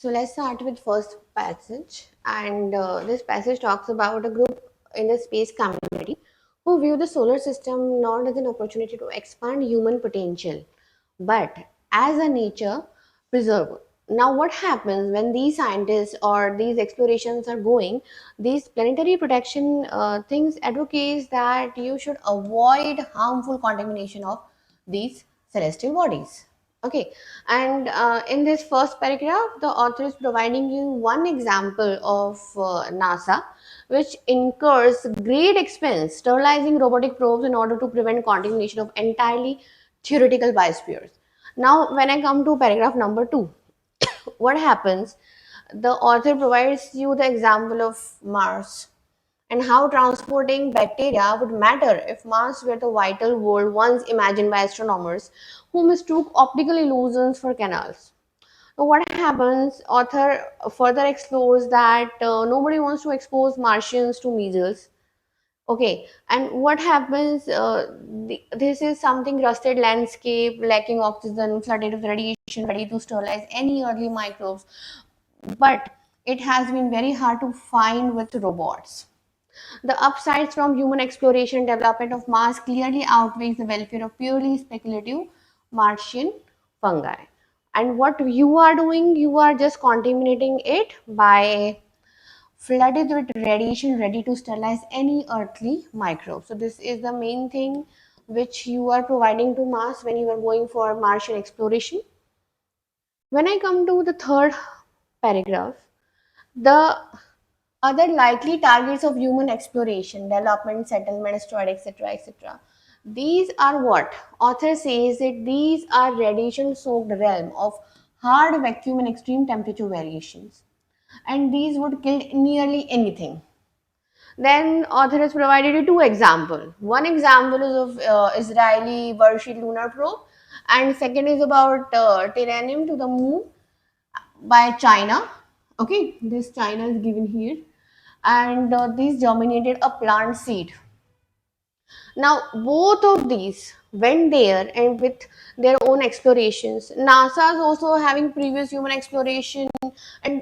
So let's start with first passage, and this passage talks about a group in the space community who view the solar system not as an opportunity to expand human potential, but as a nature preserver. Now, what happens when these scientists or these explorations are going? These planetary protection things advocates that you should avoid harmful contamination of these celestial bodies. Okay, and in this first paragraph, the author is providing you one example of NASA, which incurs great expense sterilizing robotic probes in order to prevent contamination of entirely theoretical biospheres. Now, when I come to paragraph number 2, what happens? The author provides you the example of Mars and how transporting bacteria would matter if Mars were the vital world once imagined by astronomers who mistook optical illusions for canals. So what happens? Author further explores that nobody wants to expose Martians to measles. Okay, and what happens? This is something rusted landscape, lacking oxygen, flooded with radiation, ready to sterilize any early microbes. But it has been very hard to find with robots. The upsides from human exploration and development of Mars clearly outweighs the welfare of purely speculative Martian fungi. And what you are doing, you are just contaminating it by flooded with radiation ready to sterilize any earthly microbe. So this is the main thing which you are providing to Mars when you are going for Martian exploration. When I come to the third paragraph, the other likely targets of human exploration, development, settlement, asteroid, etc., etc. These are what author says that these are radiation-soaked realm of hard vacuum and extreme temperature variations, and these would kill nearly anything. Then author has provided you two examples. One example is of Israeli VARC lunar probe, and second is about Terranium to the moon by China. Okay, this China is given here, and these germinated a plant seed. Now, both of these went there and with their own explorations. NASA is also having previous human exploration, and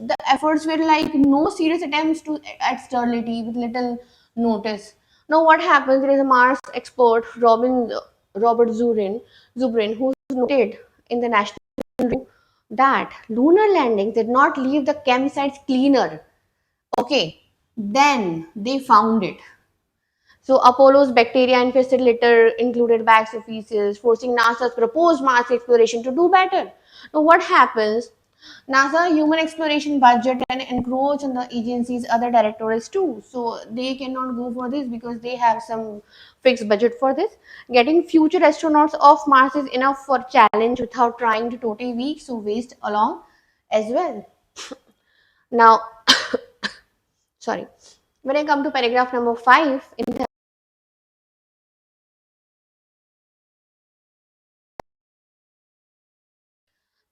the efforts were like no serious attempts to at sterility with little notice. Now, what happens? There is a Mars expert, Robert Zubrin, who noted in the National Review that lunar landings did not leave the campsites cleaner. Okay, then they found it. So Apollo's bacteria-infested litter included bags of feces, forcing NASA's proposed Mars exploration to do better. Now, what happens? NASA human exploration budget and encroach on the agency's other directorates too. So they cannot go for this because they have some fixed budget for this. Getting future astronauts off Mars is enough for challenge without trying to totally weak, so waste along as well. Now, sorry. When I come to paragraph number 5 in the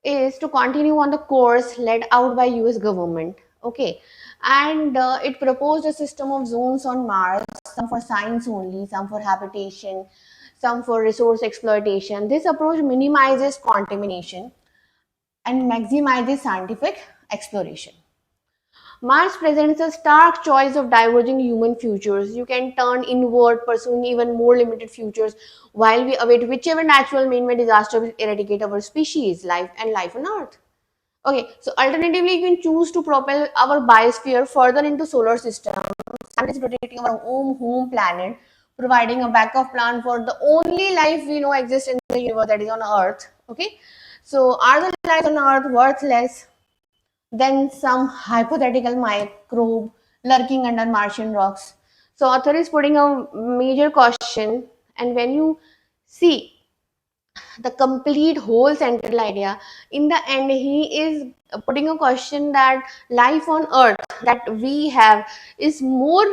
is to continue on the course led out by US government. Okay, and it proposed a system of zones on Mars, some for science only, some for habitation, some for resource exploitation. This approach minimizes contamination and maximizes scientific exploration. Mars presents a stark choice of diverging human futures. You can turn inward, pursuing even more limited futures, while we await whichever natural man-made disaster will eradicate our species, life, and life on Earth. Okay, so alternatively, you can choose to propel our biosphere further into solar system, protecting our own home planet, providing a backup plan for the only life we know exists in the universe, that is on Earth. Okay, so are the lives on Earth worthless? Then some hypothetical microbe lurking under Martian rocks. So author is putting a major question, and when you see the complete whole central idea, in the end he is putting a question that life on Earth that we have is more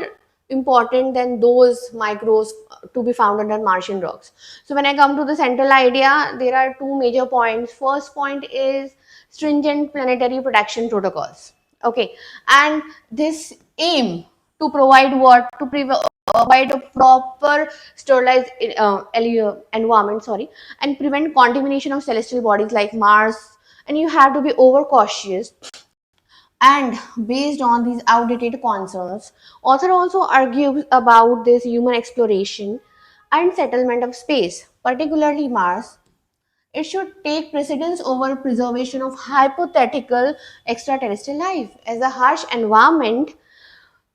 important than those microbes to be found under Martian rocks. So when I come to the central idea, there are two major points. First point is stringent planetary protection protocols. Okay, and this aim to provide what to provide a proper sterilized environment, sorry, and prevent contamination of celestial bodies like Mars and you have to be overcautious. And based on these outdated concerns, author also argues about this human exploration and settlement of space, particularly Mars. It should take precedence over preservation of hypothetical extraterrestrial life, as the harsh environment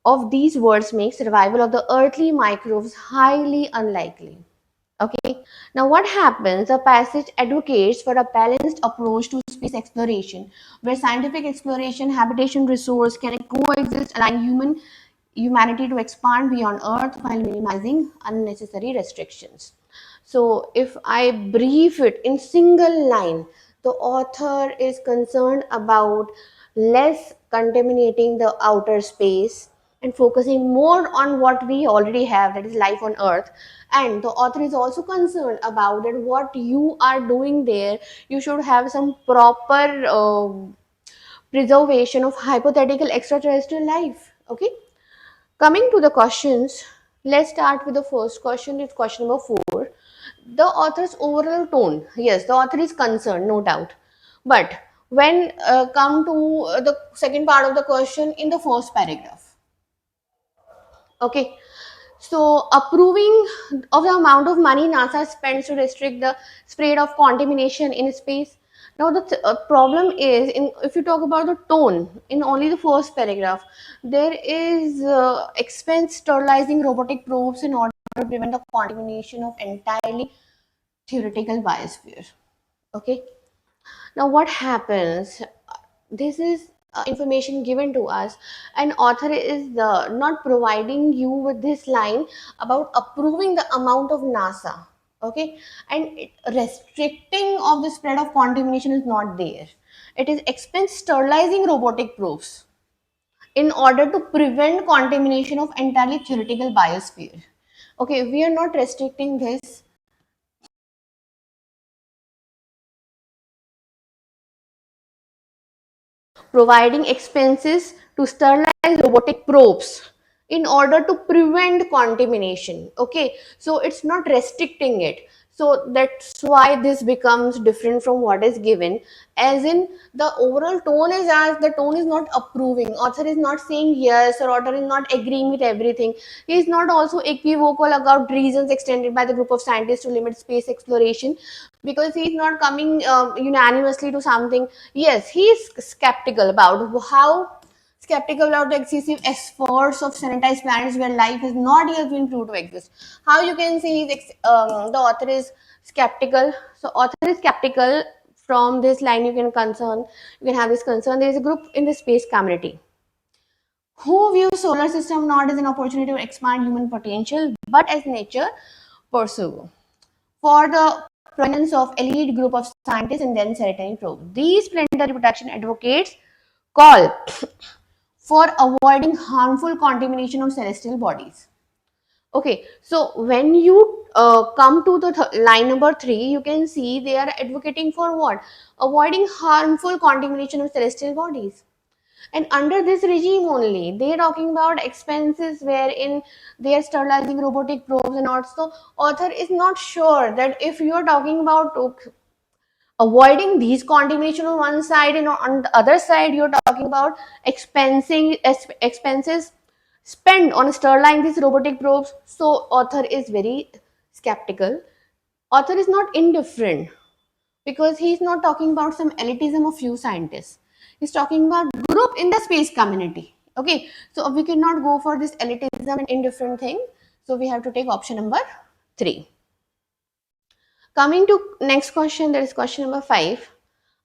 of these worlds makes survival of the earthly microbes highly unlikely. Okay, now what happens? The passage advocates for a balanced approach to space exploration, where scientific exploration, habitation, resource can coexist, allowing humanity to expand beyond Earth while minimizing unnecessary restrictions. So, if I brief it in single line, the author is concerned about less contaminating the outer space and focusing more on what we already have, that is life on Earth. And the author is also concerned about that what you are doing there, you should have some proper preservation of hypothetical extraterrestrial life. Okay, coming to the questions, let's start with the first question. It's question number 4. The author's overall tone. Yes, the author is concerned, no doubt. But when come to the second part of the question in the first paragraph, okay, so approving of the amount of money NASA spends to restrict the spread of contamination in space. Now the problem is, in if you talk about the tone in only the first paragraph, there is expense sterilizing robotic probes in order to prevent the contamination of entirely theoretical biosphere. Okay, now what happens, this is information given to us, and author is not providing you with this line about approving the amount of NASA. Okay, and restricting of the spread of contamination is not there. It is expense sterilizing robotic probes in order to prevent contamination of entirely theoretical biosphere. Okay, we are not restricting this, providing expenses to sterilize robotic probes in order to prevent contamination. Okay, so it's not restricting it. So that's why this becomes different from what is given. As in, the overall tone is, as the tone is not approving. Author is not saying yes, or author is not agreeing with everything. He is not also equivocal about reasons extended by the group of scientists to limit space exploration, because he is not coming unanimously to something. Yes, he is skeptical about how, skeptical about the excessive efforts of sanitized planets where life has not yet been proved to exist. How you can see the author is skeptical. So author is skeptical. From this line you can concern, you can have this concern. There is a group in the space community who view solar system not as an opportunity to expand human potential, but as nature pursue for the provenance of elite group of scientists and then certain probe. These planetary protection advocates call for avoiding harmful contamination of celestial bodies. Okay, so when you come to the line number 3, you can see they are advocating for what? Avoiding harmful contamination of celestial bodies. And under this regime only, they are talking about expenses wherein they are sterilizing robotic probes, and also author is not sure that if you are talking about avoiding these contamination on one side, and on the other side you're talking about expenses spent on sterilizing these robotic probes. So author is very skeptical. Author is not indifferent, because he's not talking about some elitism of few scientists. He's talking about group in the space community. Okay, so we cannot go for this elitism and indifferent thing. So we have to take option number 3. Coming to next question, that is question number 5.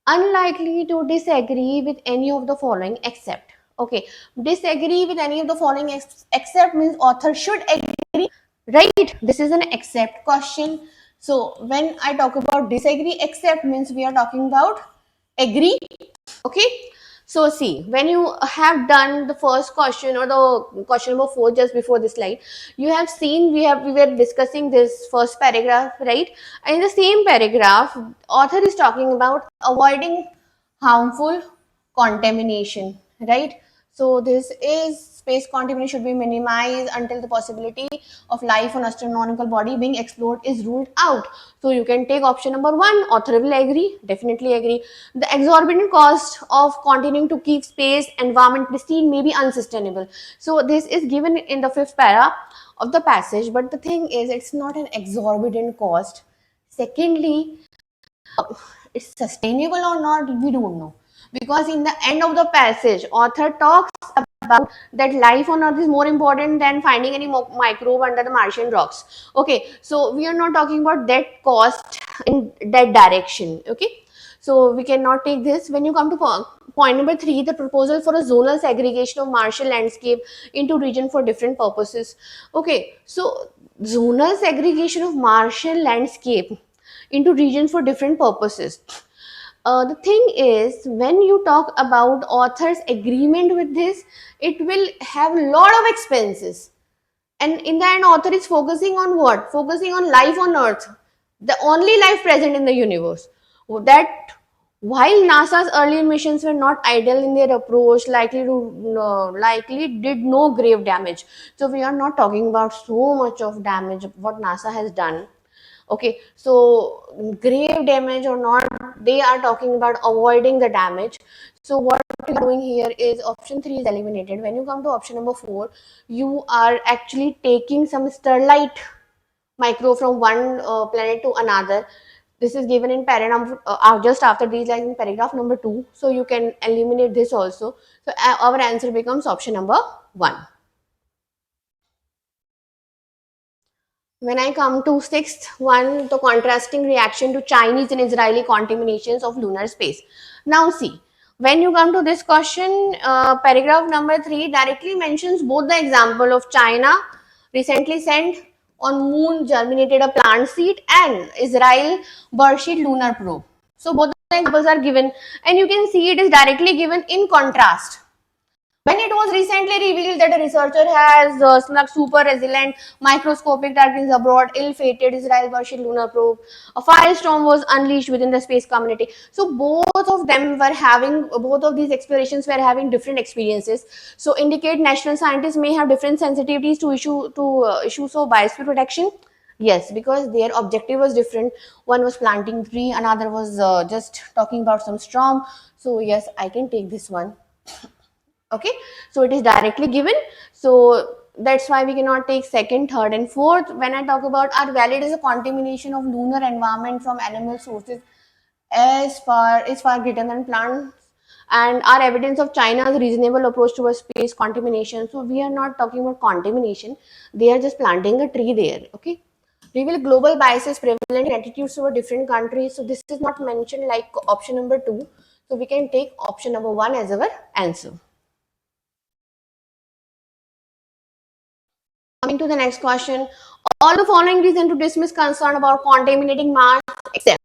Unlikely to disagree with any of the following except. Okay, disagree with any of the following except means author should agree, right? This is an except question. So when I talk about disagree, except means we are talking about agree. Okay, so see, when you have done the first question or the question number 4 just before this slide, you have seen we were discussing this first paragraph, right? And in the same paragraph, author is talking about avoiding harmful contamination, right? So this is space contamination should be minimized until the possibility of life on astronomical body being explored is ruled out. So you can take option number 1. Author will agree, definitely agree. The exorbitant cost of continuing to keep space environment pristine may be unsustainable. So this is given in the 5th para of the passage, but the thing is, it's not an exorbitant cost. Secondly, it's sustainable or not, we don't know, because in the end of the passage author talks about that life on earth is more important than finding any microbe under the Martian rocks. Okay, so we are not talking about that cost in that direction. Okay, so we cannot take this. When you come to point number 3, the proposal for a zonal segregation of Martian landscape into region for different purposes. Okay, so zonal segregation of Martian landscape into regions for different purposes. The thing is, when you talk about author's agreement with this, it will have a lot of expenses. And in the end, author is focusing on what? Focusing on life on Earth, the only life present in the universe. That while NASA's early missions were not idle in their approach, likely did no grave damage. So we are not talking about so much of damage what NASA has done. Okay, so grave damage or not, they are talking about avoiding the damage. So what you're doing here is option 3 is eliminated. When you come to option number 4, you are actually taking some sterlite micro from one planet to another. This is given in paragraph just after these lines in paragraph number 2. So you can eliminate this also. So our answer becomes option number 1. When I come to 6th one, the contrasting reaction to Chinese and Israeli contaminations of lunar space. Now see, when you come to this question, paragraph number 3 directly mentions both the example of China recently sent on moon germinated a plant seed and Israel Bershit lunar probe. So both the examples are given, and you can see it is directly given in contrast. When it was recently revealed that a researcher has snuck super resilient microscopic targets abroad, ill-fated Israel Bershit lunar probe, a firestorm was unleashed within the space community. So both of these explorations were having different experiences. So indicate national scientists may have different sensitivities to issues of biosphere protection. Yes, because their objective was different. One was planting tree, another was just talking about some storm. So yes, I can take this one. Okay, so it is directly given, so that's why we cannot take second, third and fourth. When I talk about are valid as a contamination of lunar environment from animal sources is far greater than plants, and our evidence of China's reasonable approach towards space contamination. So we are not talking about contamination, they are just planting a tree there. Okay, reveal global biases prevalent in attitudes toward different countries. So this is not mentioned like option number 2, so we can take option number 1 as our answer. Coming to the next question, all the following reason to dismiss concern about contaminating Mars except.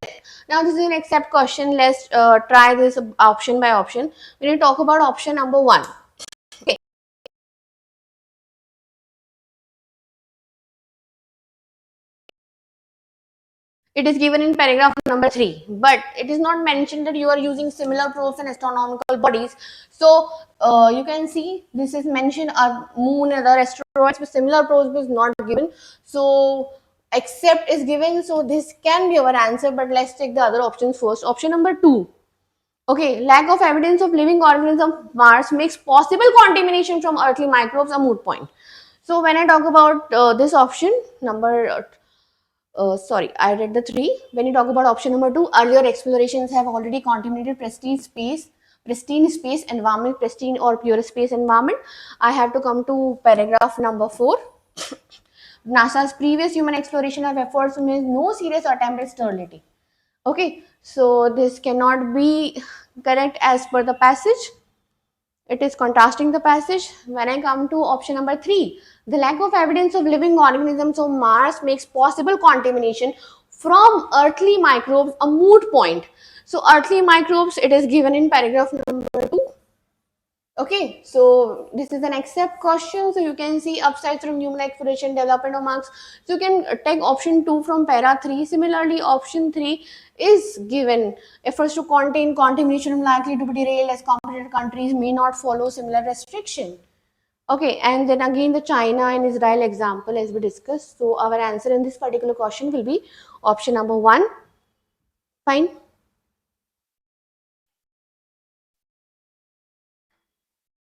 Now this is an except question. Let's try this option by option. When you talk about option number 1, okay, it is given in paragraph number 3, but it is not mentioned that you are using similar probes and astronomical bodies. So you can see this is mentioned a moon and other asteroids, but similar probes is not given. So except is given, so this can be our answer, but let's take the other options first. Option number 2, okay, lack of evidence of living organisms of Mars makes possible contamination from earthly microbes a moot point. So when I talk about this option number sorry, I read the 3. When you talk about option number 2, earlier explorations have already contaminated pristine space environment, pristine or pure space environment. I have to come to paragraph number 4. NASA's previous human exploration of efforts made no serious attempt at sterility. Okay, so this cannot be correct as per the passage. It is contrasting the passage. When I come to option number 3, the lack of evidence of living organisms on Mars makes possible contamination from earthly microbes a moot point. So earthly microbes, it is given in paragraph number 2. Okay, so this is an except question. So you can see upsides from human exploration, development of Mars. So you can take option 2 from para 3. Similarly, option 3 is given efforts to contain contamination likely to be derailed as compared countries may not follow similar restriction. Okay, and then again the China and Israel example as we discussed. So our answer in this particular question will be option number 1. Fine.